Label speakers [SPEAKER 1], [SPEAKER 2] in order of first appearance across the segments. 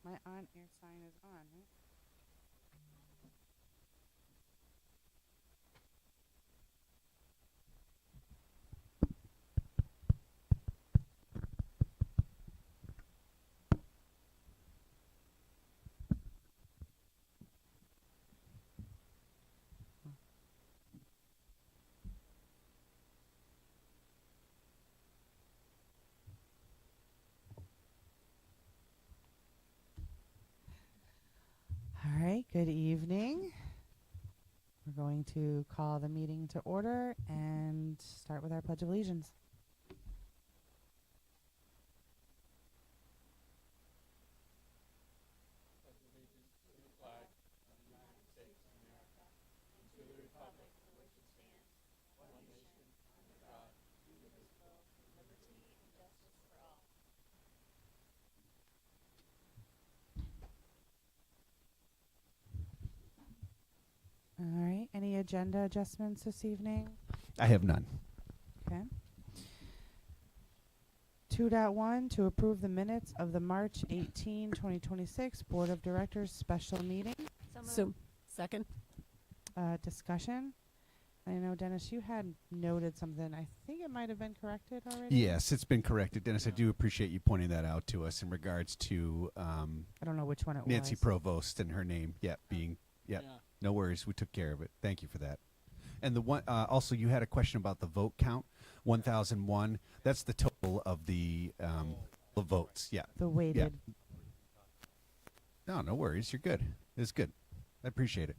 [SPEAKER 1] My on-air sign is on, right? All right, good evening. We're going to call the meeting to order and start with our Pledge of Allegiance. All right, any agenda adjustments this evening?
[SPEAKER 2] I have none.
[SPEAKER 1] Okay. 2.1 to approve the minutes of the March 18, 2026 Board of Directors special meeting.
[SPEAKER 3] So, second?
[SPEAKER 1] Discussion. I know, Dennis, you had noted something. I think it might have been corrected already.
[SPEAKER 2] Yes, it's been corrected. Dennis, I do appreciate you pointing that out to us in regards to
[SPEAKER 1] I don't know which one it
[SPEAKER 2] Nancy
[SPEAKER 1] was.
[SPEAKER 2] Provost and her name. Being no worries. We took care of it. Thank you for that. And the one also, you had a question about the vote count, 1,001. That's the total of the votes. Yeah.
[SPEAKER 1] The weighted.
[SPEAKER 2] No worries. You're good. It's good. I appreciate it.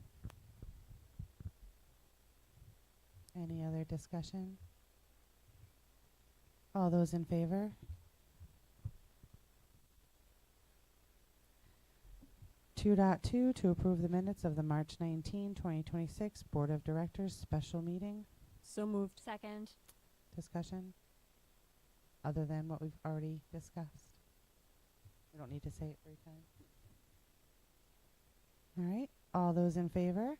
[SPEAKER 1] Any other discussion? All those in favor? 2.2 to approve the minutes of the March 19, 2026 Board of Directors special meeting.
[SPEAKER 3] So moved.
[SPEAKER 4] Second.
[SPEAKER 1] Discussion? Other than what we've already discussed. We don't need to say it 3 times. All right. All those in favor?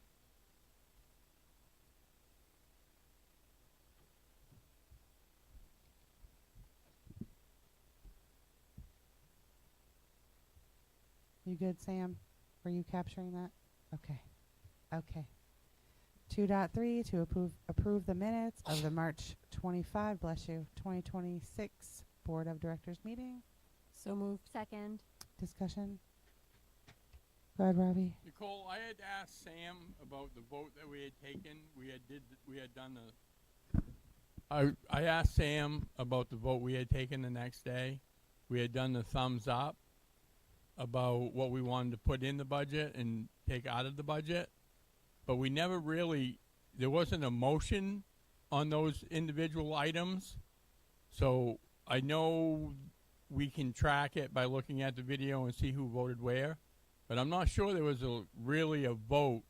[SPEAKER 1] You good, Sam? Were you capturing that? Okay. 2.3 to approve the minutes of the March 25, 2026 Board of Directors meeting.
[SPEAKER 3] So moved.
[SPEAKER 4] Second.
[SPEAKER 1] Discussion? Go ahead, Robbie.
[SPEAKER 5] Nicole, I had asked Sam about the vote that we had taken. I asked Sam about the vote we had taken the next day. We had done the thumbs up about what we wanted to put in the budget and take out of the budget. But we never really, there wasn't a motion on those individual items. So I know we can track it by looking at the video and see who voted where. But I'm not sure there was really a vote.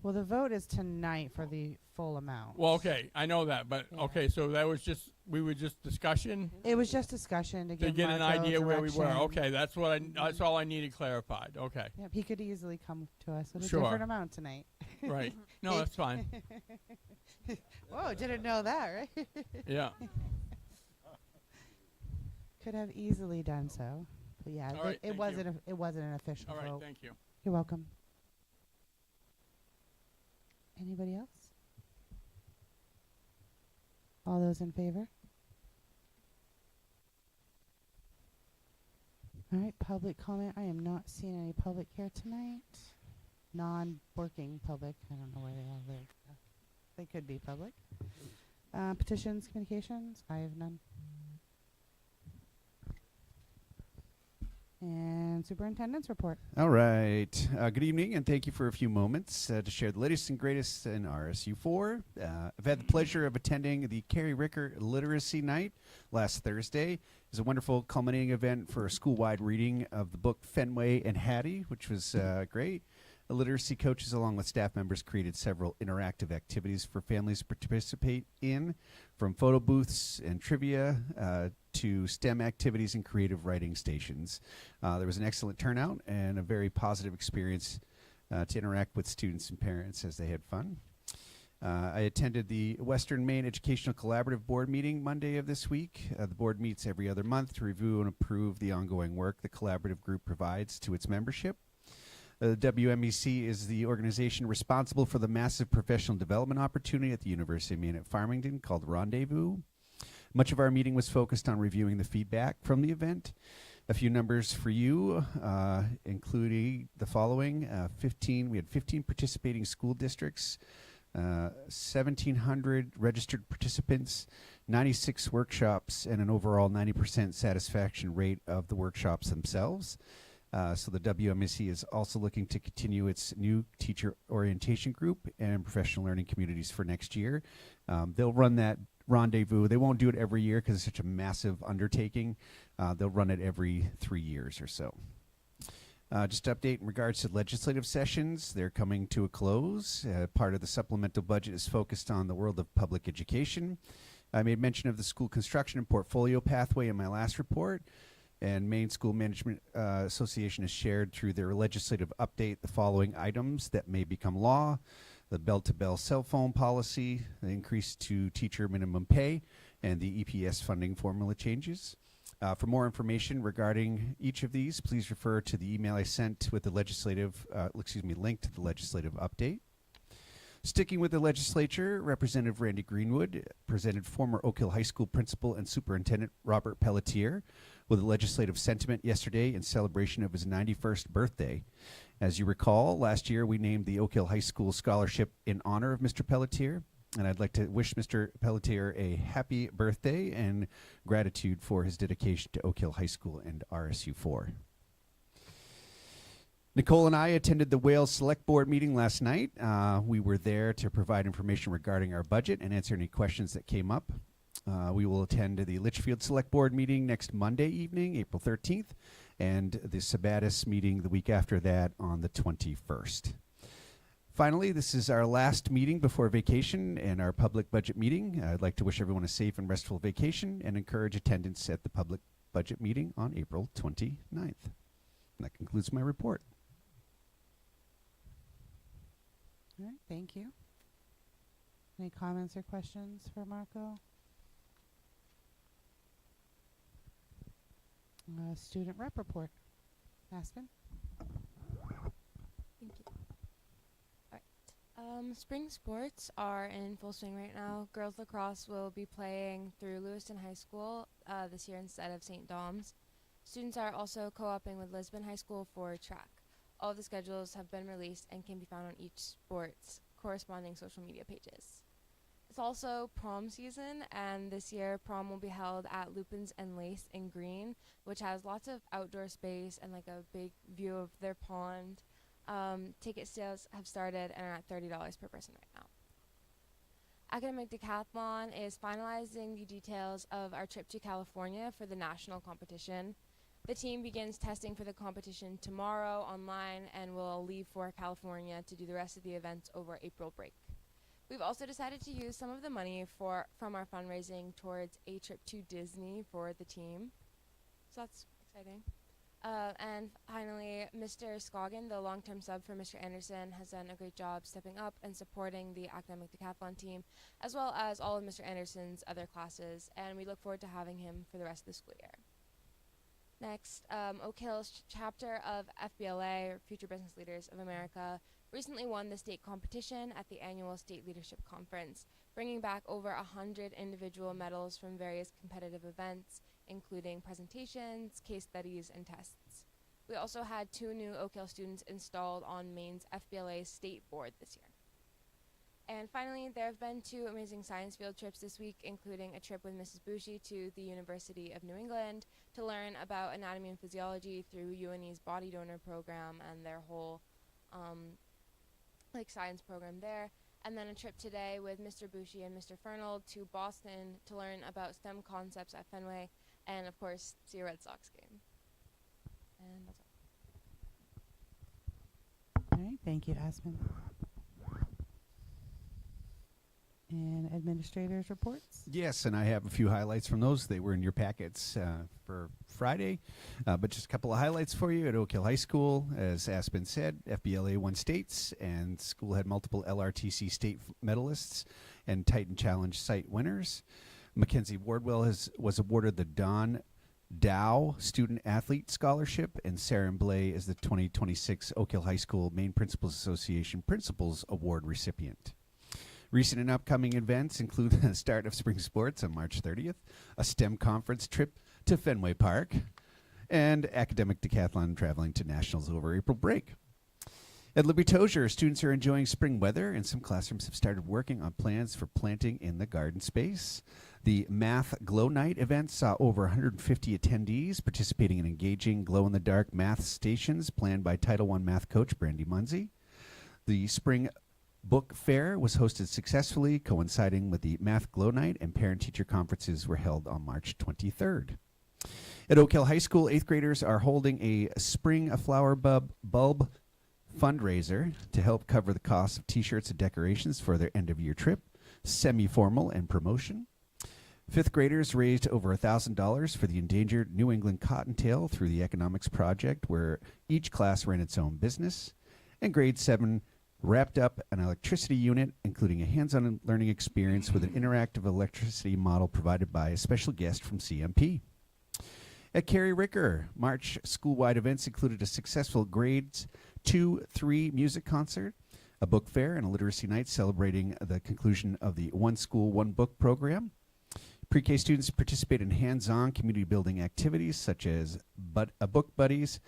[SPEAKER 1] Well, the vote is tonight for the full amount.
[SPEAKER 5] Well, okay, I know that, but
[SPEAKER 1] Yeah.
[SPEAKER 5] okay, so that was just, we were just discussion
[SPEAKER 1] It was just discussion to
[SPEAKER 5] to
[SPEAKER 1] give
[SPEAKER 5] get an
[SPEAKER 1] Marco
[SPEAKER 5] idea where we were.
[SPEAKER 1] direction.
[SPEAKER 5] Okay, that's that's all I needed clarified. Okay,
[SPEAKER 1] Yep, he could easily come to us with a
[SPEAKER 5] Sure.
[SPEAKER 1] different amount tonight.
[SPEAKER 5] right. No, that's fine.
[SPEAKER 1] Whoa, didn't know that, right?
[SPEAKER 5] Yeah.
[SPEAKER 1] Could have easily done so. But yeah,
[SPEAKER 5] All right,
[SPEAKER 1] it
[SPEAKER 5] thank
[SPEAKER 1] wasn't
[SPEAKER 5] you.
[SPEAKER 1] it wasn't an official
[SPEAKER 5] All right,
[SPEAKER 1] vote.
[SPEAKER 5] thank you.
[SPEAKER 1] You're welcome. Anybody else? All those in favor? All right, public comment. I am not seeing any public here tonight. Non-working public. I don't know where they all live. They could be public. Petitions, communications. I have none. And superintendent's report.
[SPEAKER 2] All right. Good evening, and thank you for a few moments to share the latest and greatest in RSU4. I've had the pleasure of attending the Carrie Ricker Literacy Night last Thursday. It was a wonderful culminating event for a school-wide reading of the book Fenway and Hattie, which was great. The literacy coaches, along with staff members, created several interactive activities for families to participate in, from photo booths and trivia to STEM activities and creative writing stations. There was an excellent turnout and a very positive experience to interact with students and parents as they had fun. I attended the Western Maine Educational Collaborative Board meeting Monday of this week. The board meets every other month to review and approve the ongoing work the collaborative group provides to its membership. The WMEC is the organization responsible for the massive professional development opportunity at the University of Maine at Farmington called Rendezvous. Much of our meeting was focused on reviewing the feedback from the event. A few numbers for you, including the following. We had 15 participating school districts, 1,700 registered participants, 96 workshops, and an overall 90% satisfaction rate of the workshops themselves. So the WMSC is also looking to continue its new teacher orientation group and professional learning communities for next year. They'll run that rendezvous. They won't do it every year because it's such a massive undertaking. They'll run it every 3 years or so. Just to update in regards to legislative sessions, they're coming to a close. Part of the supplemental budget is focused on the world of public education. I made mention of the school construction and portfolio pathway in my last report. And Maine School Management Association has shared through their legislative update the following items that may become law: the bell-to-bell cell phone policy, the increase to teacher minimum pay, and the EPS funding formula changes. For more information regarding each of these, please refer to the email I sent with the legislative, link to the legislative update. Sticking with the legislature, Representative Randy Greenwood presented former Oak Hill High School principal and superintendent Robert Pelletier with a legislative sentiment yesterday in celebration of his 91st birthday. As you recall, last year we named the Oak Hill High School Scholarship in honor of Mr. Pelletier, and I'd like to wish Mr. Pelletier a happy birthday and gratitude for his dedication to Oak Hill High School and RSU 4. Nicole and I attended the Wales Select Board meeting last night. We were there to provide information regarding our budget and answer any questions that came up. We will attend the Litchfield Select Board meeting next Monday evening, April 13th, and the Sabattis meeting the week after that on the 21st. Finally, this is our last meeting before vacation and our public budget meeting. I'd like to wish everyone a safe and restful vacation and encourage attendance at the public budget meeting on April 29th. And that concludes my report.
[SPEAKER 1] All right, thank you. Any comments or questions for Marco? Student rep report. Aspen?
[SPEAKER 4] Thank you. All right. Spring sports are in full swing right now. Girls lacrosse will be playing through Lewiston High School this year instead of St. Dom's. Students are also co-oping with Lisbon High School for track. All of the schedules have been released and can be found on each sport's corresponding social media pages. It's also prom season, and this year prom will be held at Lupin's and Lace in Green, which has lots of outdoor space and like a big view of their pond. Ticket sales have started and are at $30 per person right now. Academic Decathlon is finalizing the details of our trip to California for the national competition. The team begins testing for the competition tomorrow online and will leave for California to do the rest of the events over April break. We've also decided to use some of the money from our fundraising towards a trip to Disney for the team. So that's exciting. And finally, Mr. Scoggin, the long-term sub for Mr. Anderson, has done a great job stepping up and supporting the Academic Decathlon team, as well as all of Mr. Anderson's other classes, and we look forward to having him for the rest of the school year. Next, Oak Hill's chapter of FBLA, or Future Business Leaders of America, recently won the state competition at the annual State Leadership Conference, bringing back over 100 individual medals from various competitive events, including presentations, case studies, and tests. We also had 2 new Oak Hill students installed on Maine's FBLA state board this year. And finally, there have been 2 amazing science field trips this week, including a trip with Mrs. Bushi to the University of New England to learn about anatomy and physiology through UNE's body donor program and their whole science program there. And then a trip today with Mr. Bushi and Mr. Fernald to Boston to learn about STEM concepts at Fenway and, of course, see a Red Sox game. And that's all.
[SPEAKER 1] All right, thank you, Aspen. And administrators' reports.
[SPEAKER 2] Yes, and I have a few highlights from those. They were in your packets for Friday, but just a couple of highlights for you. At Oak Hill High School, as Aspen said, FBLA won states, and school had multiple LRTC state medalists and Titan Challenge site winners. Mackenzie Wardwell was awarded the Don Dow Student Athlete Scholarship, and Sarah Blay is the 2026 Oak Hill High School Maine Principals Association Principals Award recipient. Recent and upcoming events include the start of spring sports on March 30th, a STEM conference trip to Fenway Park, and academic decathlon traveling to nationals over April break. At Libby Tozier, students are enjoying spring weather, and some classrooms have started working on plans for planting in the garden space. The Math Glow Night event saw over 150 attendees participating in engaging glow-in-the-dark math stations planned by Title I math coach Brandy Munsey. The Spring Book Fair was hosted successfully, coinciding with the Math Glow Night, and parent-teacher conferences were held on March 23rd. At Oak Hill High School, 8th graders are holding a Spring Flower Bulb fundraiser to help cover the cost of T-shirts and decorations for their end-of-year trip, semi-formal, and promotion. 5th graders raised over $1,000 for the endangered New England cottontail through the Economics Project, where each class ran its own business. And grade 7 wrapped up an electricity unit, including a hands-on learning experience with an interactive electricity model provided by a special guest from CMP. At Carrie Ricker, March school-wide events included a successful grades 2-3 music concert, a book fair, and a literacy night celebrating the conclusion of the One School, One Book program. Pre-K students participate in hands-on community-building activities such as book buddies,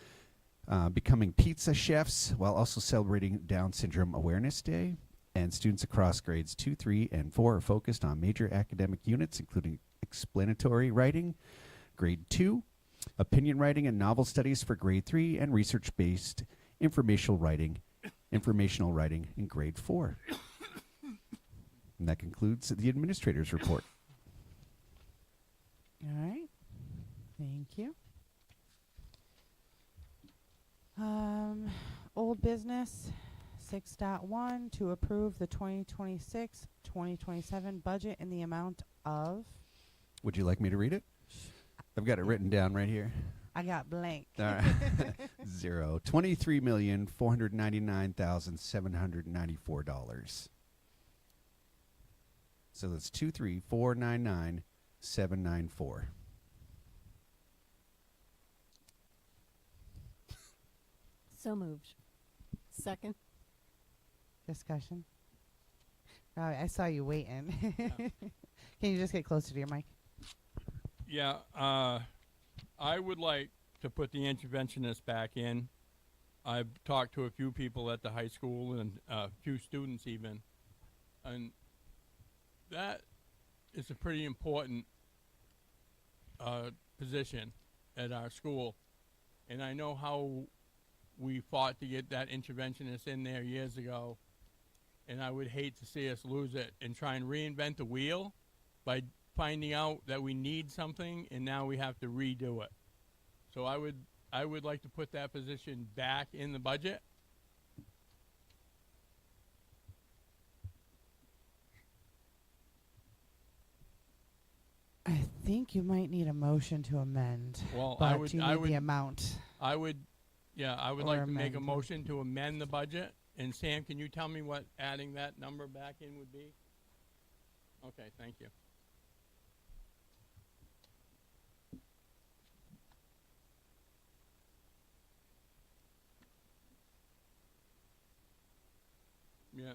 [SPEAKER 2] becoming pizza chefs, while also celebrating Down Syndrome Awareness Day. And students across grades 2, 3, and 4 are focused on major academic units, including explanatory writing, grade 2, opinion writing and novel studies for grade 3, and research-based informational writing in grade 4. And that concludes the administrator's report.
[SPEAKER 1] All right. Thank you. Old business 6.1 to approve the 2026-2027 budget in the amount of.
[SPEAKER 2] Would you like me to read it? I've got it written down right here.
[SPEAKER 1] I got blank.
[SPEAKER 2] All right. Zero. $23,499,794. So that's 23499,794.
[SPEAKER 3] So moved. Second.
[SPEAKER 1] Discussion. I saw you waiting. Can you just get closer to your mic?
[SPEAKER 5] Yeah, I would like to put the interventionist back in. I've talked to a few people at the high school and a few students even, and that is a pretty important position at our school. And I know how we fought to get that interventionist in there years ago, and I would hate to see us lose it and try and reinvent the wheel by finding out that we need something and now we have to redo it. So I would like to put that position back in the budget.
[SPEAKER 1] I think you might need a motion to amend.
[SPEAKER 5] Well,
[SPEAKER 1] but
[SPEAKER 5] I would
[SPEAKER 1] you need the amount.
[SPEAKER 5] I would
[SPEAKER 1] Or
[SPEAKER 5] like to make a
[SPEAKER 1] amend.
[SPEAKER 5] motion to amend the budget. And Sam, can you tell me what adding that number back in would be? Okay, thank you. Yeah.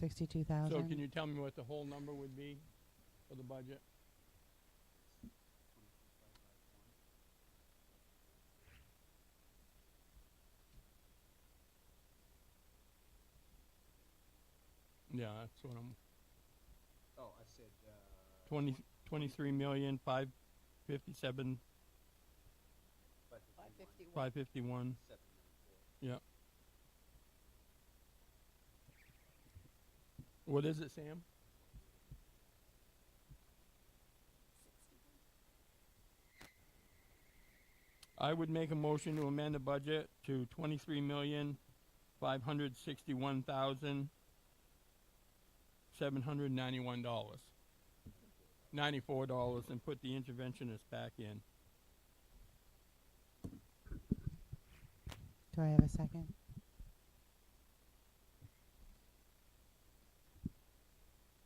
[SPEAKER 1] $62,000.
[SPEAKER 5] So can you tell me what the whole number would be for the budget? Yeah, that's what I'm.
[SPEAKER 2] Oh, I said
[SPEAKER 5] 23,557,551. Yeah. What is it, Sam? I would make a motion to amend the budget to $23,561,791. $94 and put the interventionist back in.
[SPEAKER 1] Do I have a second?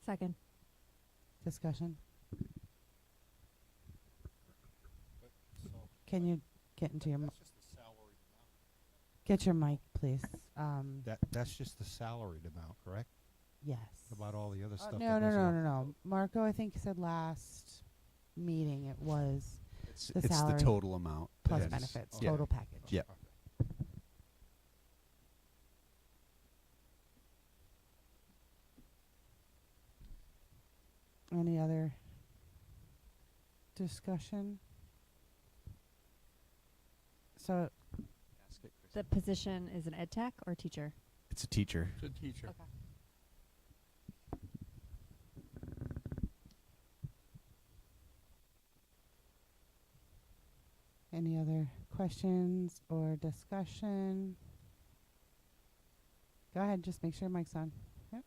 [SPEAKER 3] Second.
[SPEAKER 1] Discussion? Can you get into your get your mic, please?
[SPEAKER 6] That's just the salaried amount, correct?
[SPEAKER 1] Yes.
[SPEAKER 6] What about all the other stuff?
[SPEAKER 1] No, no, no, no, no. Marco, I think said last meeting it was
[SPEAKER 2] It's
[SPEAKER 1] The
[SPEAKER 2] the
[SPEAKER 1] salary
[SPEAKER 2] total amount.
[SPEAKER 1] plus
[SPEAKER 2] Yes.
[SPEAKER 1] benefits,
[SPEAKER 2] Yeah.
[SPEAKER 1] total package.
[SPEAKER 2] Yeah.
[SPEAKER 1] Any other discussion? So
[SPEAKER 7] The position is an ed tech or teacher?
[SPEAKER 2] It's a teacher.
[SPEAKER 5] It's a teacher.
[SPEAKER 1] Okay. Any other questions or discussion? Go ahead, just make sure mic's on. Yep.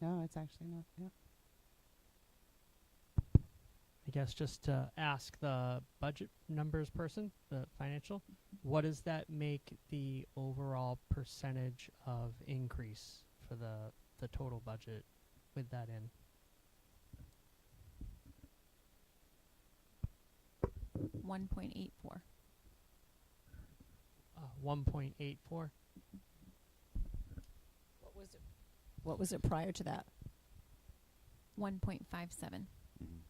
[SPEAKER 1] No, it's actually not. Yep.
[SPEAKER 8] I guess just to ask the budget numbers person, the financial, what does that make the overall percentage of increase for the total budget with that in?
[SPEAKER 9] 1.84.
[SPEAKER 8] 1.84.
[SPEAKER 3] What was it prior to that?
[SPEAKER 9] 1.57.
[SPEAKER 2] Mhm.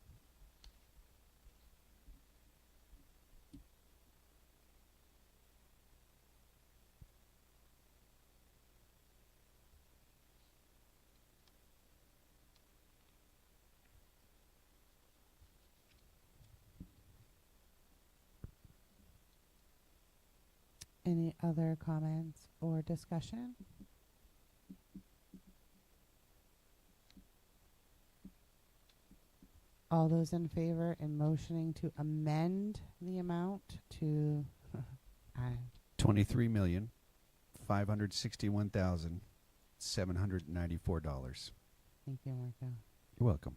[SPEAKER 1] Any other comments or discussion? All those in favor in motioning to amend the amount to
[SPEAKER 2] $23,561,794.
[SPEAKER 1] thank you, Marco.
[SPEAKER 2] You're welcome.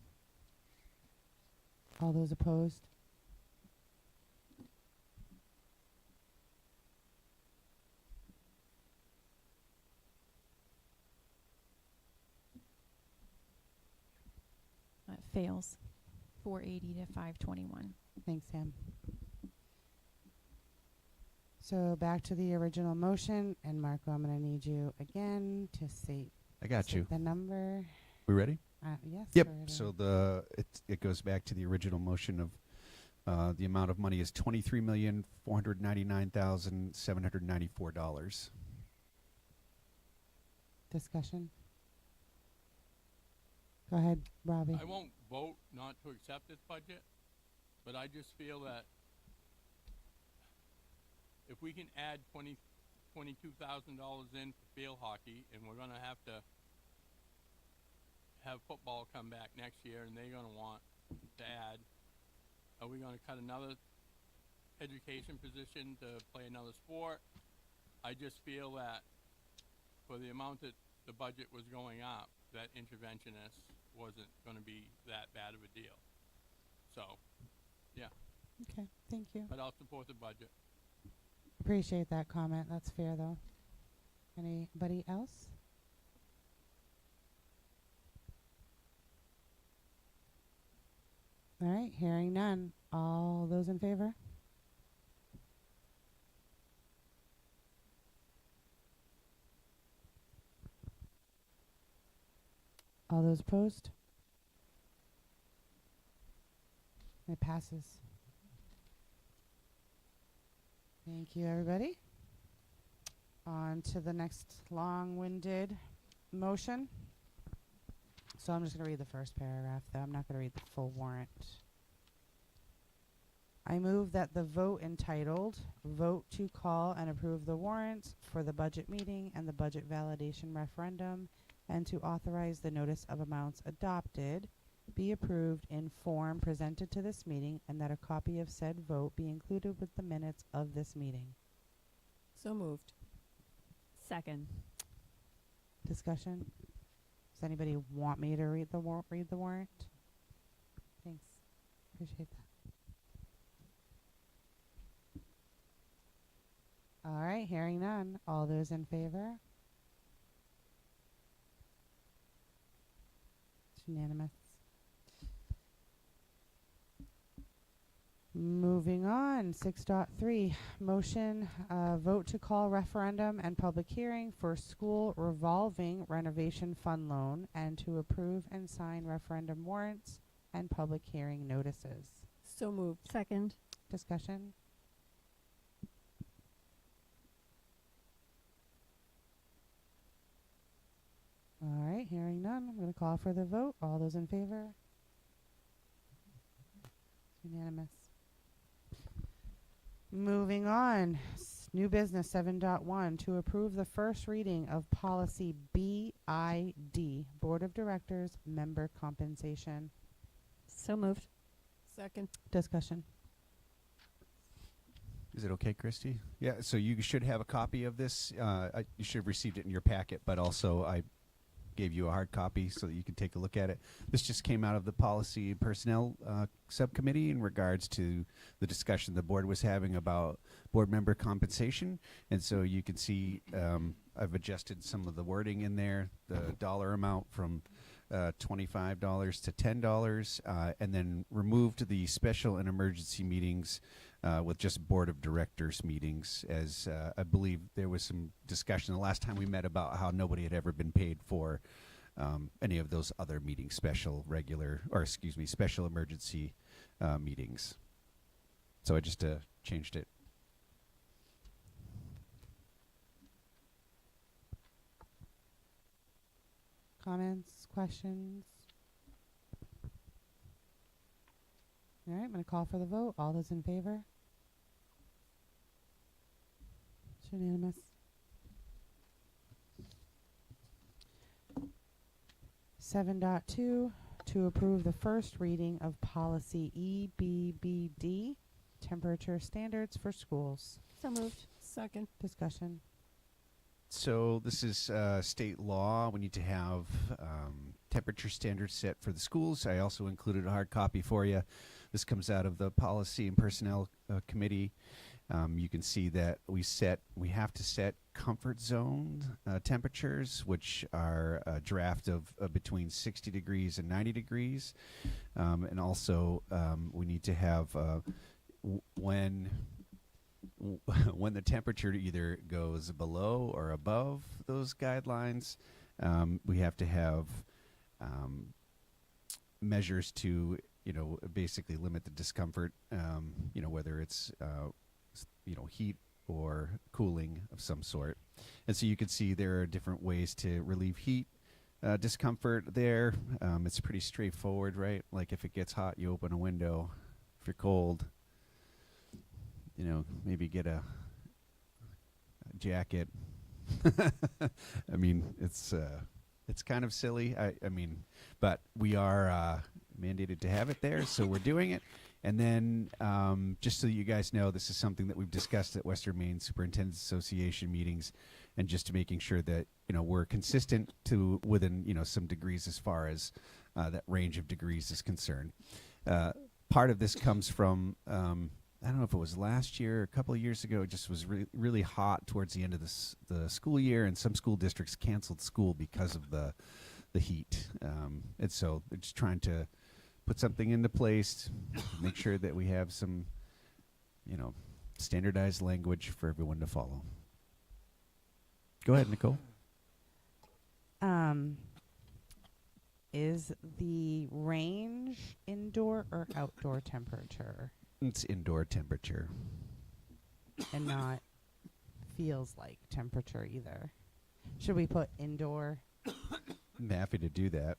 [SPEAKER 1] All those opposed?
[SPEAKER 9] It fails. 480 to 521.
[SPEAKER 1] Thanks, Sam. So back to the original motion, and Marco, I'm going to need you again to say
[SPEAKER 2] I got you.
[SPEAKER 1] the number.
[SPEAKER 2] We ready?
[SPEAKER 1] Yes.
[SPEAKER 2] Yep.
[SPEAKER 1] we're ready.
[SPEAKER 2] So it goes back to the original motion of the amount of money is $23,499,794.
[SPEAKER 1] Discussion. Go ahead, Robbie.
[SPEAKER 5] I won't vote not to accept this budget, but I just feel that if we can add $22,000 in for field hockey, and we're going to have football come back next year, and they're going to want to add, are we going to cut another education position to play another sport? I just feel that for the amount that the budget was going up, that interventionist wasn't going to be that bad of a deal. So, yeah,
[SPEAKER 1] Okay, thank you.
[SPEAKER 5] but I'll support the budget.
[SPEAKER 1] Appreciate that comment. That's fair, though. Anybody else? All right, hearing none. All those in favor? All those opposed? It passes. Thank you, everybody. On to the next long-winded motion. So I'm just going to read the first paragraph, though. I'm not going to read the full warrant. I move that the vote entitled, Vote to Call and Approve the Warrants for the Budget Meeting and the Budget Validation Referendum, and to authorize the notice of amounts adopted, be approved in form presented to this meeting, and that a copy of said vote be included with the minutes of this meeting.
[SPEAKER 3] So moved.
[SPEAKER 7] Second.
[SPEAKER 1] Discussion? Does anybody want me to read the warrant? Thanks. Appreciate that. All right, hearing none. All those in favor? It's unanimous. Moving on, 6.3, motion, vote to call referendum and public hearing for school revolving renovation fund loan and to approve and sign referendum warrants and public hearing notices.
[SPEAKER 3] So moved.
[SPEAKER 7] Second.
[SPEAKER 1] Discussion? All right, hearing none. I'm going to call for the vote. All those in favor? It's unanimous. Moving on, new business 7.1 to approve the first reading of policy BID, Board of Directors member compensation.
[SPEAKER 7] So moved.
[SPEAKER 3] Second.
[SPEAKER 1] Discussion.
[SPEAKER 2] Is it okay, Christy? Yeah, so you should have a copy of this. You should have received it in your packet, but also I gave you a hard copy so that you can take a look at it. This just came out of the Policy and Personnel Subcommittee in regards to the discussion the board was having about board member compensation. And so you can see I've adjusted some of the wording in there, the dollar amount from $25 to $10, and then removed the special and emergency meetings with just board of directors meetings, as I believe there was some discussion the last time we met about how nobody had ever been paid for any of those other meetings, special emergency meetings. So I just changed it.
[SPEAKER 1] Comments, questions? All right, I'm going to call for the vote. All those in favor? It's unanimous. Seven dot two, to approve the first reading of policy EBBD, temperature standards for schools.
[SPEAKER 7] So moved.
[SPEAKER 3] Second.
[SPEAKER 1] Discussion.
[SPEAKER 2] So this is state law. We need to have temperature standards set for the schools. I also included a hard copy for you. This comes out of the Policy and Personnel Committee. You can see that we have to set comfort zone temperatures, which are a draft of between 60 degrees and 90 degrees. And also we need to have when the temperature either goes below or above those guidelines, we have to have measures to, basically limit the discomfort, whether it's, heat or cooling of some sort. And so you can see there are different ways to relieve heat discomfort there. It's pretty straightforward, right? Like if it gets hot, you open a window. If you're cold, maybe get a jacket. I mean, it's kind of silly. I mean, but we are mandated to have it there, so we're doing it. And then, just so you guys know, this is something that we've discussed at Western Maine Superintendents Association meetings, and just to making sure that we're consistent to within some degrees as far as that range of degrees is concerned. Part of this comes from I don't know if it was last year or a couple of years ago. It just was really hot towards the end of the school year, and some school districts canceled school because of the heat. And so they're just trying to put something into place, make sure that we have some, standardized language for everyone to follow. Go ahead, Nicole.
[SPEAKER 1] Is the range indoor or outdoor temperature?
[SPEAKER 2] It's indoor temperature.
[SPEAKER 1] And not feels like temperature either. Should we put indoor?
[SPEAKER 2] I'm happy to do that.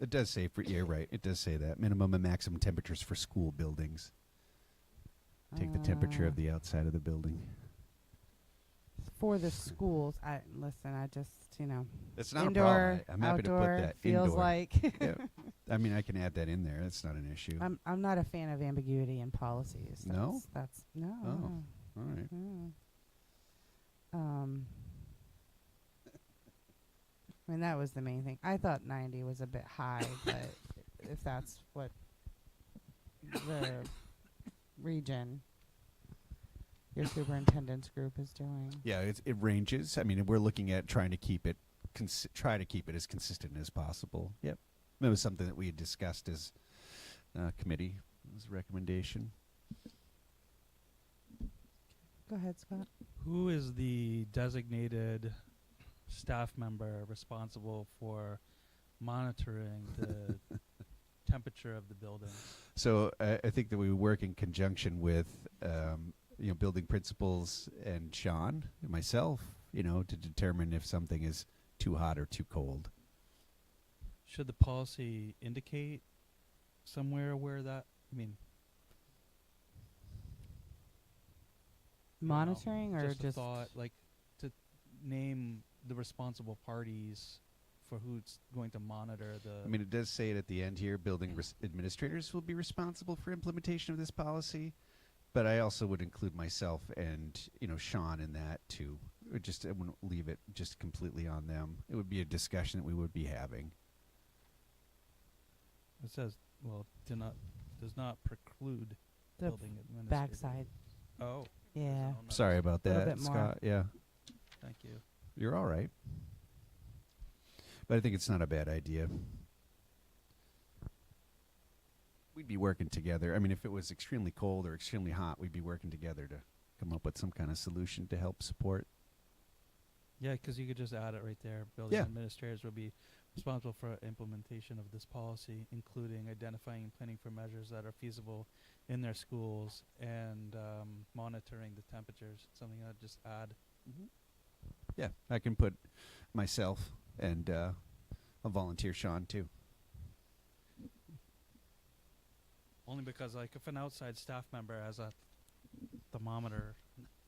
[SPEAKER 2] It does say you're right. It does say that minimum and maximum temperatures for school buildings. Take the temperature of the outside of the building.
[SPEAKER 1] for the schools, I just,
[SPEAKER 2] It's not a
[SPEAKER 1] indoor,
[SPEAKER 2] problem. I'm happy to
[SPEAKER 1] outdoor
[SPEAKER 2] put that
[SPEAKER 1] feels
[SPEAKER 2] indoor.
[SPEAKER 1] like.
[SPEAKER 2] Yeah. I mean, I can add that in there. That's not an issue.
[SPEAKER 1] I'm not a fan of ambiguity in policies.
[SPEAKER 2] No?
[SPEAKER 1] That's no.
[SPEAKER 2] Oh.
[SPEAKER 1] no,
[SPEAKER 2] All right.
[SPEAKER 1] no. I mean, that was the main thing. I thought 90 was a bit high, but if that's what the region, your superintendent's group is doing.
[SPEAKER 2] Yeah, it ranges. I mean, we're looking at trying to keep it as consistent as possible. Yep. It was something that we had discussed as committee. It was a recommendation.
[SPEAKER 1] Go ahead, Scott.
[SPEAKER 10] Who is the designated staff member responsible for monitoring the temperature of the building?
[SPEAKER 2] So I think that we work in conjunction with building principals and Sean and myself, to determine if something is too hot or too cold.
[SPEAKER 10] Should the policy indicate somewhere where that,
[SPEAKER 1] Monitoring or
[SPEAKER 10] just a thought, like to name the responsible parties for who's going to monitor the.
[SPEAKER 2] I mean, it does say it at the end here, building administrators will be responsible for implementation of this policy, but I also would include myself and, Sean in that too. I wouldn't leave it just completely on them. It would be a discussion that we would be having.
[SPEAKER 10] It says, does not preclude
[SPEAKER 1] The
[SPEAKER 10] building administrators.
[SPEAKER 1] backside.
[SPEAKER 10] Oh.
[SPEAKER 1] Yeah.
[SPEAKER 2] Sorry about
[SPEAKER 1] Little
[SPEAKER 2] that,
[SPEAKER 1] bit more.
[SPEAKER 2] Scott. Yeah,
[SPEAKER 10] Thank you.
[SPEAKER 2] you're all right. But I think it's not a bad idea. We'd be working together. I mean, if it was extremely cold or extremely hot, we'd be working together to come up with some kind of solution to help support.
[SPEAKER 10] Yeah, because you could just add it right there. Building
[SPEAKER 2] Yeah.
[SPEAKER 10] administrators will be responsible for implementation of this policy, including identifying and planning for measures that are feasible in their schools and monitoring the temperatures. Something I'd just add.
[SPEAKER 2] Yeah, I can put myself and I'll volunteer Sean too.
[SPEAKER 10] Only because, like, if an outside staff member has a thermometer,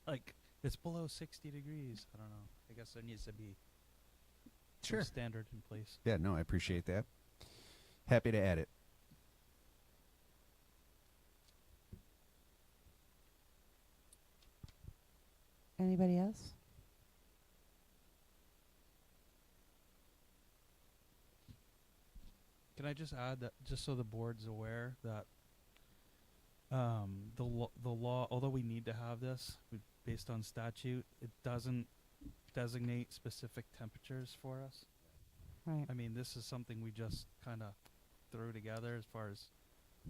[SPEAKER 10] like, it's below 60 degrees, I don't know. I guess there needs to be some standard in place.
[SPEAKER 2] Yeah, no, I appreciate that. Happy to add it.
[SPEAKER 1] Anybody else?
[SPEAKER 10] Can I just add that, just so the board's aware, that the law, although we need to have this based on statute, it doesn't designate specific temperatures for us.
[SPEAKER 1] Right.
[SPEAKER 10] I mean, this is something we just kind of threw together as far as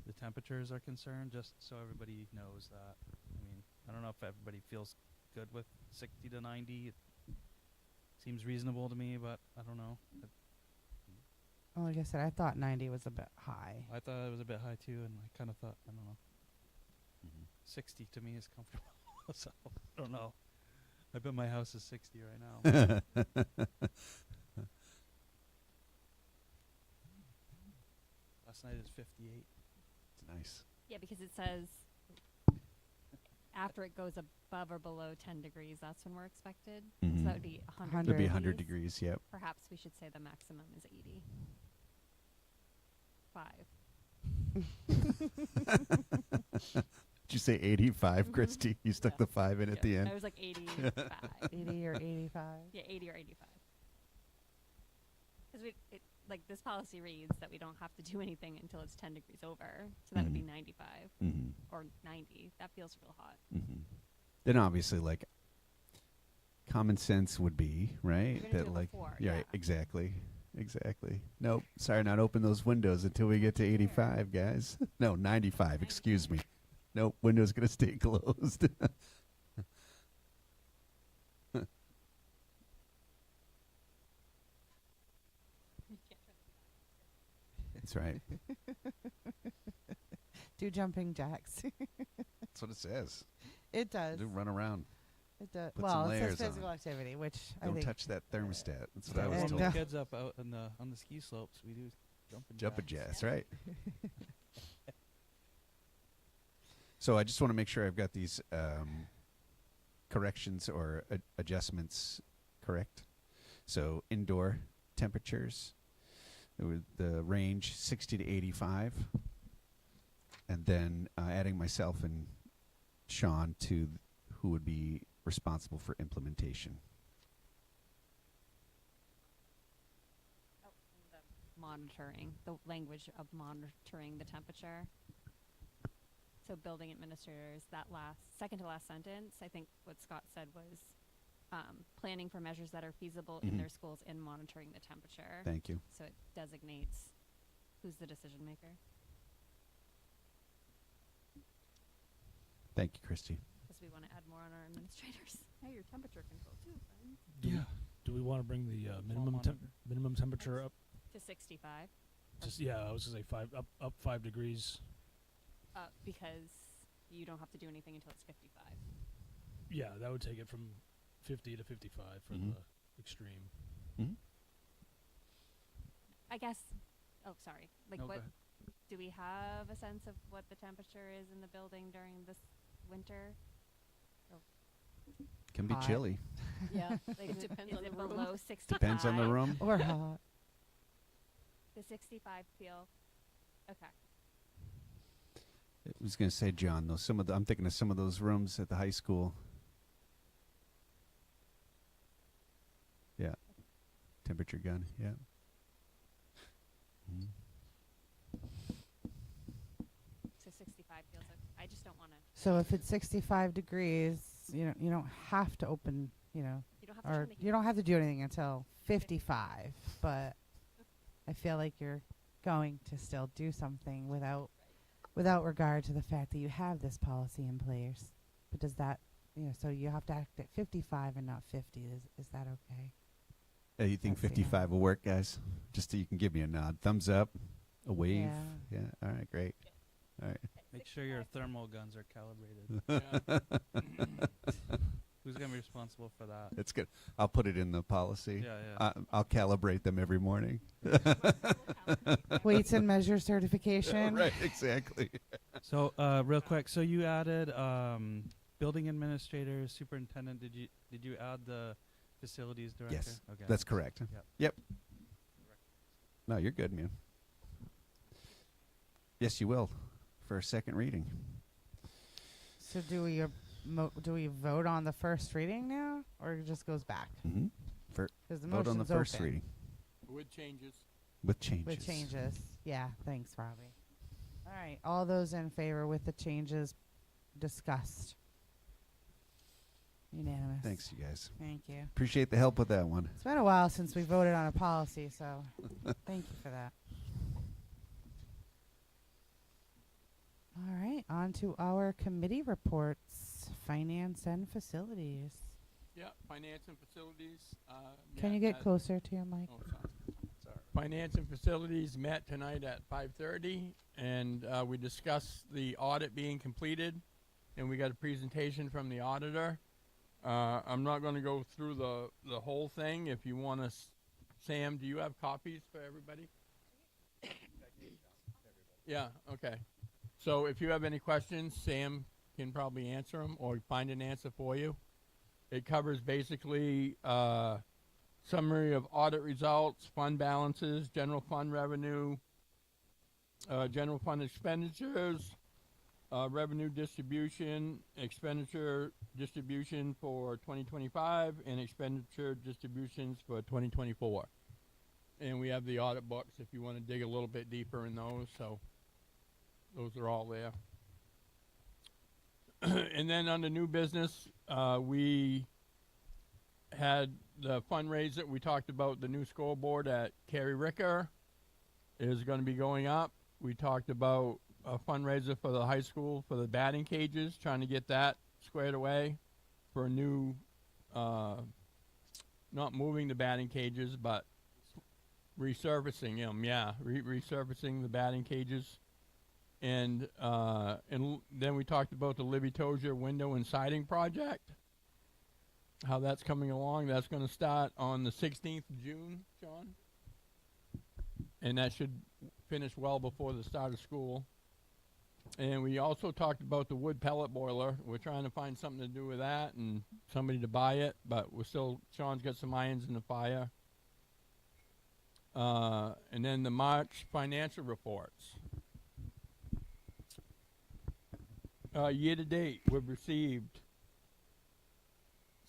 [SPEAKER 10] the temperatures are concerned, just so everybody knows that. I mean, I don't know if everybody feels good with 60 to 90. It seems reasonable to me, but I don't know.
[SPEAKER 1] Well, like I said, I thought 90 was a bit high.
[SPEAKER 10] I thought it was a bit high too, and I kind of thought, I don't know. 60 to me is comfortable, so I don't know. I bet my house is 60 right now. Last night is 58.
[SPEAKER 2] It's nice.
[SPEAKER 7] Yeah, because it says after it goes above or below 10 degrees, that's when we're expected. So
[SPEAKER 2] Mhm.
[SPEAKER 7] that would be 100
[SPEAKER 2] It'd be
[SPEAKER 7] degrees.
[SPEAKER 2] 100 degrees, yep.
[SPEAKER 7] Perhaps we should say the maximum is 80. 5.
[SPEAKER 2] Did you say 85,
[SPEAKER 7] Mhm.
[SPEAKER 2] Christy? You stuck
[SPEAKER 7] Yeah.
[SPEAKER 2] the 5 in at the end.
[SPEAKER 7] I was like 85.
[SPEAKER 1] 80 or 85.
[SPEAKER 7] Yeah, 80 or 85. Because this policy reads that we don't have to do anything until it's 10 degrees over. So that would be
[SPEAKER 2] Mhm.
[SPEAKER 7] 95
[SPEAKER 2] Mm-hmm.
[SPEAKER 7] or 90. That feels real hot.
[SPEAKER 2] Mm-hmm. Then obviously, like, common sense would be, right?
[SPEAKER 7] You're gonna do it
[SPEAKER 2] Like,
[SPEAKER 7] before,
[SPEAKER 2] yeah,
[SPEAKER 7] yeah.
[SPEAKER 2] exactly. Nope. Sorry, not open those windows until we get to 85, guys. No, 95. Excuse me. Nope, window's gonna stay closed. That's right.
[SPEAKER 1] Do jumping jacks.
[SPEAKER 2] That's what it says.
[SPEAKER 1] It does.
[SPEAKER 2] Do run around.
[SPEAKER 1] It does.
[SPEAKER 2] Put
[SPEAKER 1] Well,
[SPEAKER 2] some
[SPEAKER 1] it
[SPEAKER 2] layers
[SPEAKER 1] says physical
[SPEAKER 2] on.
[SPEAKER 1] activity, which I
[SPEAKER 2] Don't
[SPEAKER 1] think
[SPEAKER 2] touch that thermostat. That's what
[SPEAKER 1] Yeah,
[SPEAKER 2] I was
[SPEAKER 1] and,
[SPEAKER 10] When
[SPEAKER 2] told.
[SPEAKER 10] the kids up out on the ski slopes, we do jumping
[SPEAKER 2] Jumping
[SPEAKER 10] jacks.
[SPEAKER 2] jacks, right? So I just want to make sure I've got these corrections or adjustments correct. So indoor temperatures, the range 60 to 85, and then adding myself and Sean to who would be responsible for implementation.
[SPEAKER 7] Monitoring, the language of monitoring the temperature. So building administrators, that second to last sentence, I think what Scott said was planning for measures that are feasible in their schools and monitoring the temperature.
[SPEAKER 2] Thank you.
[SPEAKER 7] So it designates who's the decision maker.
[SPEAKER 2] Thank you, Christy.
[SPEAKER 7] Because we want to add more on our administrators. Hey, your temperature control too, friends.
[SPEAKER 11] Do we want to bring the
[SPEAKER 10] monitor.
[SPEAKER 11] minimum temperature up?
[SPEAKER 7] To 65.
[SPEAKER 11] Just I was gonna say up 5 degrees.
[SPEAKER 7] Because you don't have to do anything until it's 55.
[SPEAKER 11] Yeah, that would take it from 50 to 55 for the extreme.
[SPEAKER 7] I guess. Oh, sorry. Like,
[SPEAKER 10] No, go
[SPEAKER 7] what
[SPEAKER 10] ahead.
[SPEAKER 7] do we have a sense of what the temperature is in the building during this winter?
[SPEAKER 2] Can be
[SPEAKER 1] Hot.
[SPEAKER 2] chilly.
[SPEAKER 7] Yeah, like
[SPEAKER 3] It depends
[SPEAKER 7] is
[SPEAKER 3] on
[SPEAKER 7] it
[SPEAKER 3] the room.
[SPEAKER 7] below 65?
[SPEAKER 2] Depends on the room.
[SPEAKER 1] Or hot.
[SPEAKER 7] The 65 feel okay.
[SPEAKER 2] I was going to say, John, though, I'm thinking of some of those rooms at the high school. Yeah. Temperature gun, yeah.
[SPEAKER 7] So 65 feels okay. I just don't want to.
[SPEAKER 1] So if it's 65 degrees, you don't have to open,
[SPEAKER 7] You don't have to.
[SPEAKER 1] or
[SPEAKER 7] turn the
[SPEAKER 1] you don't have to do anything until 55. But I feel like you're going to still do something without regard to the fact that you have this policy in place. But does that, so you have to act at 55 and not 50. Is that okay?
[SPEAKER 2] You think
[SPEAKER 1] That's the
[SPEAKER 2] 55 will work, guys? Just so you can give me a nod. Thumbs up, a wave.
[SPEAKER 1] Yeah.
[SPEAKER 2] Yeah. All right, great. All right.
[SPEAKER 10] Make sure your thermal guns are calibrated.
[SPEAKER 5] Yeah.
[SPEAKER 10] Who's going to be responsible for that?
[SPEAKER 2] That's good. I'll put it in the policy.
[SPEAKER 10] Yeah.
[SPEAKER 2] I'll calibrate them every morning.
[SPEAKER 1] Weights and measure certification.
[SPEAKER 2] Right, exactly.
[SPEAKER 10] So, real quick, so you added building administrator, superintendent. Did you add the facilities director?
[SPEAKER 2] Yes,
[SPEAKER 10] Okay.
[SPEAKER 2] that's correct.
[SPEAKER 10] Yep.
[SPEAKER 2] Yep. No, you're good, man. Yes, you will for a second reading.
[SPEAKER 1] So do we vote on the first reading now, or it just goes back?
[SPEAKER 2] Mm-hmm.
[SPEAKER 1] Because the
[SPEAKER 2] Vote on the
[SPEAKER 1] motion's
[SPEAKER 2] first
[SPEAKER 1] open
[SPEAKER 2] reading
[SPEAKER 5] With changes.
[SPEAKER 2] with changes.
[SPEAKER 1] with changes. Yeah, thanks, Robbie. All right, all those in favor with the changes discussed. Unanimous.
[SPEAKER 2] Thanks, you guys.
[SPEAKER 1] Thank you.
[SPEAKER 2] Appreciate the help with that one.
[SPEAKER 1] It's been a while since we voted on a policy, so thank you for that. All right, on to our committee reports, finance and facilities.
[SPEAKER 5] Yeah, finance and facilities.
[SPEAKER 1] Can you get closer to your mic?
[SPEAKER 5] Oh, sorry. Finance and facilities met tonight at 5:30, and we discussed the audit being completed, and we got a presentation from the auditor. I'm not going to go through the whole thing. If you want to, Sam, do you have copies for everybody? Yeah, okay. So if you have any questions, Sam can probably answer them or find an answer for you. It covers basically summary of audit results, fund balances, general fund revenue, general fund expenditures, revenue distribution, expenditure distribution for 2025, and expenditure distributions for 2024. And we have the audit books if you want to dig a little bit deeper in those. So those are all there. And then under new business, we had the fundraiser. We talked about the new scoreboard at Carrie Ricker is going to be going up. We talked about a fundraiser for the high school for the batting cages, trying to get that squared away for a new, not moving the batting cages, but resurfacing them. Yeah, resurfacing the batting cages. And then we talked about the Livy Tozier window and siding project, how that's coming along. That's going to start on the 16th of June, John. And that should finish well before the start of school. And we also talked about the wood pellet boiler. We're trying to find something to do with that and somebody to buy it, but Sean's got some irons in the fire. And then the March financial reports. Year to date, we've received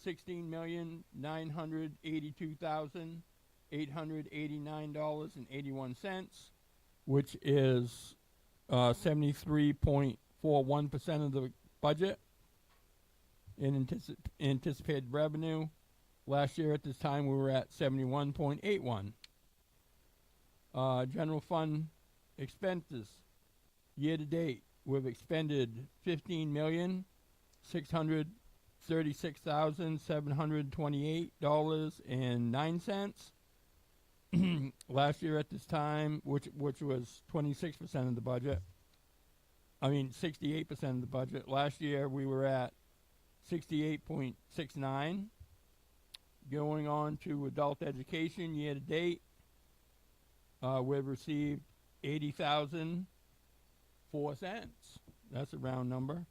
[SPEAKER 5] $16,982,889.81, which is 73.41% of the budget in anticipated revenue. Last year at this time we were at 71.81. General fund expenses year to date we've expended $15,636,728.09. Last year at this time, which was 26% of the budget. 68% of the budget. Last year we were at 68.69. Going on to adult education year to date, we've received $80,004. That's a round number,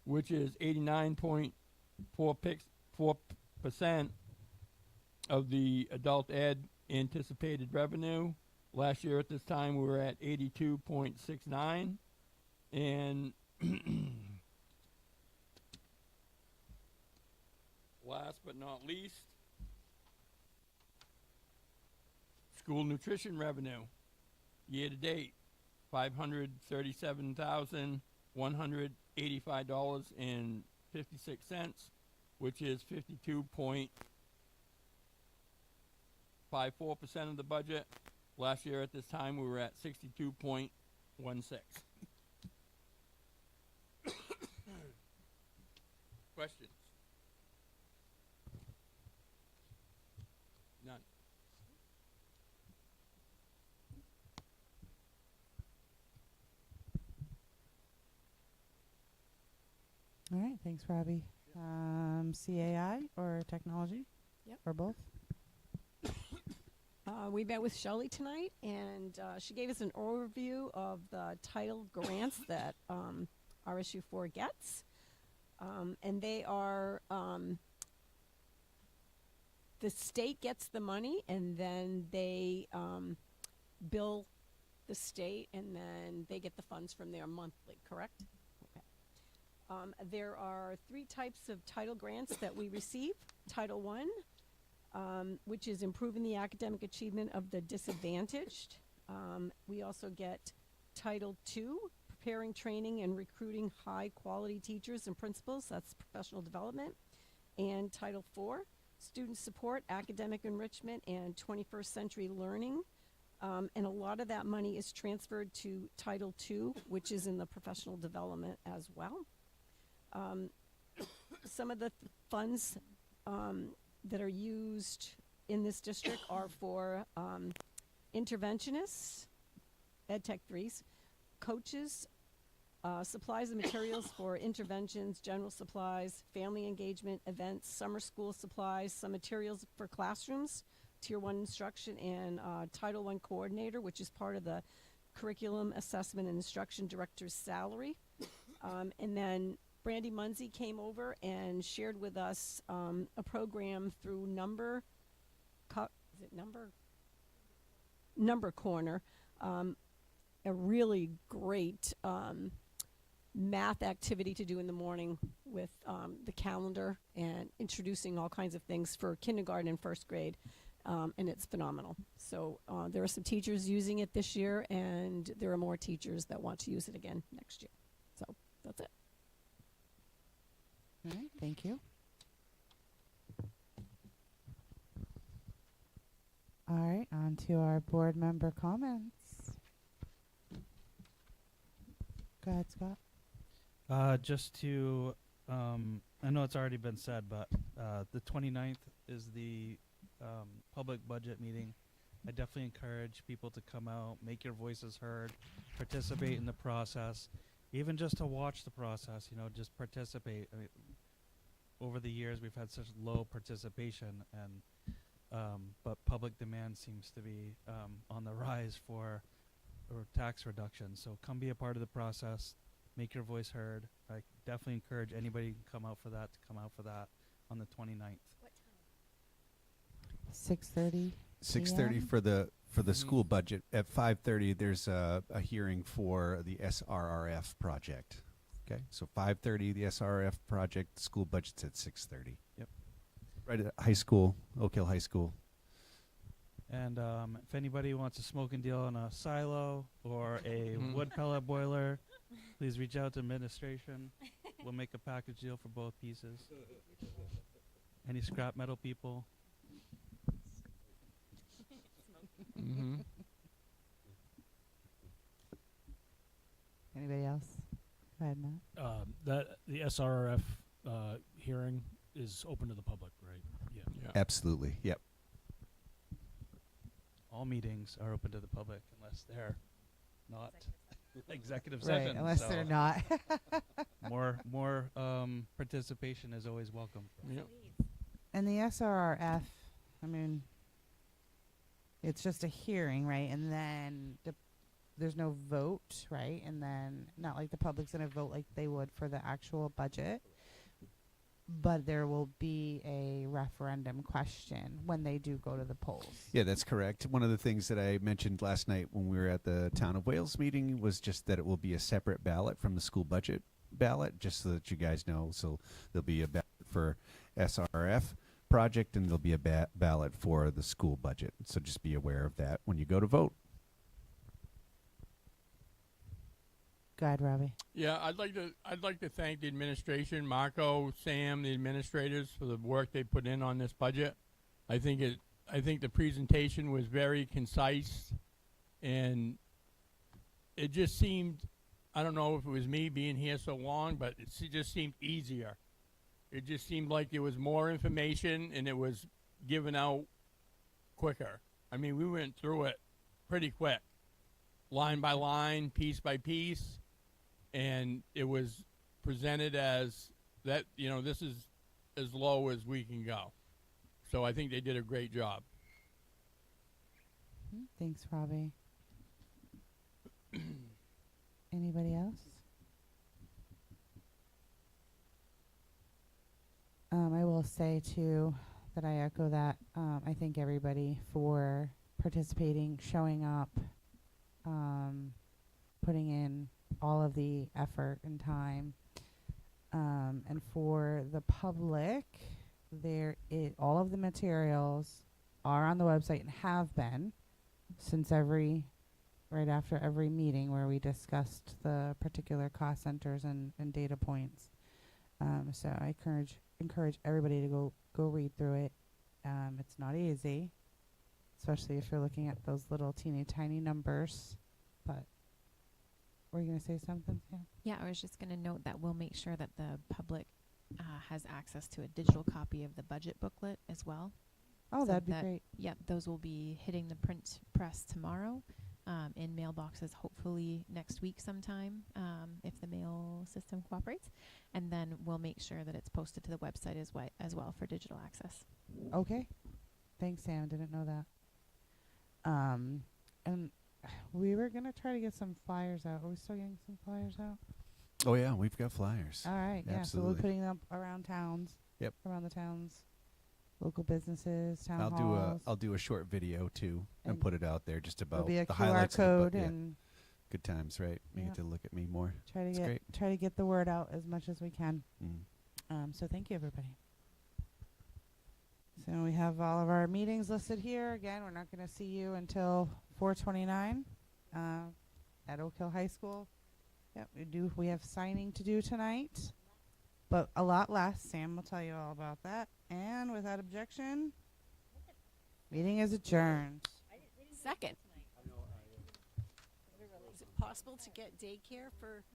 [SPEAKER 5] which is 89.4% of the adult ed anticipated revenue. Last year at this time we were at 82.69, and last but not least, school nutrition revenue year to date $537,185.56, which is 52.54% of the budget. Last year at this time we were at 62.16. Questions? None.
[SPEAKER 1] All right, thanks, Robbie. CAI or technology?
[SPEAKER 3] Yep.
[SPEAKER 1] Or both?
[SPEAKER 3] We met with Shelley tonight, and she gave us an overview of the title grants that RSU4 gets. And they are, the state gets the money, and then they bill the state, and then they get the funds from there monthly, correct? Okay. There are 3 types of title grants that we receive. Title I, which is improving the academic achievement of the disadvantaged. We also get Title II, preparing, training, and recruiting high-quality teachers and principals. That's professional development. And Title IV, student support, academic enrichment, and 21st century learning. And a lot of that money is transferred to Title II, which is in the professional development as well. Some of the funds that are used in this district are for interventionists, EdTech 3s, coaches, supplies and materials for interventions, general supplies, family engagement, events, summer school supplies, some materials for classrooms, Tier 1 instruction, and Title I coordinator, which is part of the curriculum assessment and instruction director's salary. And then Brandy Munsey came over and shared with us a program through Number Corner, a really great math activity to do in the morning with the calendar and introducing all kinds of things for kindergarten and first grade, and it's phenomenal. So there are some teachers using it this year, and there are more teachers that want to use it again next year. So that's it.
[SPEAKER 1] All right, thank you. All right, on to our board member comments. Go ahead, Scott.
[SPEAKER 10] Just to, I know it's already been said, but the 29th is the public budget meeting. I definitely encourage people to come out, make your voices heard, participate in the process, even just to watch the process, just participate. I mean, over the years, we've had such low participation, and but public demand seems to be on the rise for or tax reductions. So come be a part of the process, make your voice heard. I definitely encourage anybody to come out for that on the 29th.
[SPEAKER 1] 6:30.
[SPEAKER 2] 6:30
[SPEAKER 1] PM?
[SPEAKER 2] for the
[SPEAKER 10] Mhm.
[SPEAKER 2] school budget. At 5:30, there's a hearing for the SRRF project. Okay, so 5:30, the SRRF project. School budget's at 6:30.
[SPEAKER 10] Yep.
[SPEAKER 2] Right at high school, Oak Hill High School.
[SPEAKER 10] And if anybody wants a smoking deal on a silo or a
[SPEAKER 5] Mhm.
[SPEAKER 10] wood pellet boiler, please reach out to administration. We'll make a package deal for both pieces. Any scrap metal people?
[SPEAKER 5] Mm-hmm.
[SPEAKER 1] Anybody else? Go ahead, Matt.
[SPEAKER 11] That the SRRF hearing is open to the public, right? Yeah.
[SPEAKER 5] Yeah.
[SPEAKER 2] Absolutely. Yep.
[SPEAKER 10] All meetings are open to the public unless they're not executive
[SPEAKER 1] Right,
[SPEAKER 10] session.
[SPEAKER 1] unless
[SPEAKER 10] so
[SPEAKER 1] they're not.
[SPEAKER 10] more participation is always welcome.
[SPEAKER 5] Yep.
[SPEAKER 1] And the SRRF, I mean, it's just a hearing, right? And then there's no vote, right? And then not like the public's going to vote like they would for the actual budget. But there will be a referendum question when they do go to the polls.
[SPEAKER 2] Yeah, that's correct. One of the things that I mentioned last night when we were at the Town of Wales meeting was just that it will be a separate ballot from the school budget ballot, just so that you guys know. So there'll be a ballot for SRF project and there'll be a ballot for the school budget. So just be aware of that when you go to vote.
[SPEAKER 1] Go ahead, Robbie.
[SPEAKER 5] Yeah, I'd like to thank the administration, Marco, Sam, the administrators for the work they put in on this budget. I think the presentation was very concise, and it just seemed, I don't know if it was me being here so long, but it just seemed easier. It just seemed like there was more information and it was given out quicker. I mean, we went through it pretty quick, line by line, piece by piece. And it was presented as that, this is as low as we can go. So I think they did a great job.
[SPEAKER 1] Thanks, Robbie. Anybody else? I will say, too, that I echo that. I thank everybody for participating, showing up, putting in all of the effort and time. And for the public, all of the materials are on the website and have been since right after every meeting where we discussed the particular cost centers and data points. So I encourage everybody to go read through it. It's not easy, especially if you're looking at those little teeny tiny numbers, but were you going to say something, Sam?
[SPEAKER 9] Yeah, I was just going to note that we'll make sure that the public has access to a digital copy of the budget booklet as well.
[SPEAKER 1] Oh,
[SPEAKER 9] So
[SPEAKER 1] that'd be
[SPEAKER 9] that-
[SPEAKER 1] great.
[SPEAKER 9] Yep, those will be hitting the print press tomorrow, in mailboxes hopefully next week sometime, if the mail system cooperates. And then we'll make sure that it's posted to the website as well for digital access.
[SPEAKER 1] Okay. Thanks, Sam. Didn't know that. And we were going to try to get some flyers out. Are we still getting some flyers out?
[SPEAKER 2] Oh, yeah, we've got flyers.
[SPEAKER 1] All right. Yeah. So
[SPEAKER 2] Absolutely.
[SPEAKER 1] we're putting them around towns.
[SPEAKER 2] Yep.
[SPEAKER 1] Around the towns, local businesses, town halls.
[SPEAKER 2] I'll do a short video, too, and
[SPEAKER 1] And
[SPEAKER 2] put it out there just
[SPEAKER 1] There'll
[SPEAKER 2] about
[SPEAKER 1] be a
[SPEAKER 2] the
[SPEAKER 1] QR
[SPEAKER 2] highlights
[SPEAKER 1] code
[SPEAKER 2] of the yeah.
[SPEAKER 1] and
[SPEAKER 2] Good times, right? You
[SPEAKER 1] Yeah.
[SPEAKER 2] get to look at me more.
[SPEAKER 1] try to
[SPEAKER 2] It's
[SPEAKER 1] get
[SPEAKER 2] great.
[SPEAKER 1] try to get the word out as much as we can.
[SPEAKER 2] Mm.
[SPEAKER 1] So thank you, everybody. So we have all of our meetings listed here. Again, we're not going to see you until 4/29 at Oak Hill High School. Yep, we have signing to do tonight, but a lot less. Sam will tell you all about that. And without objection, meeting is adjourned.
[SPEAKER 3] Second. Is it possible to get daycare for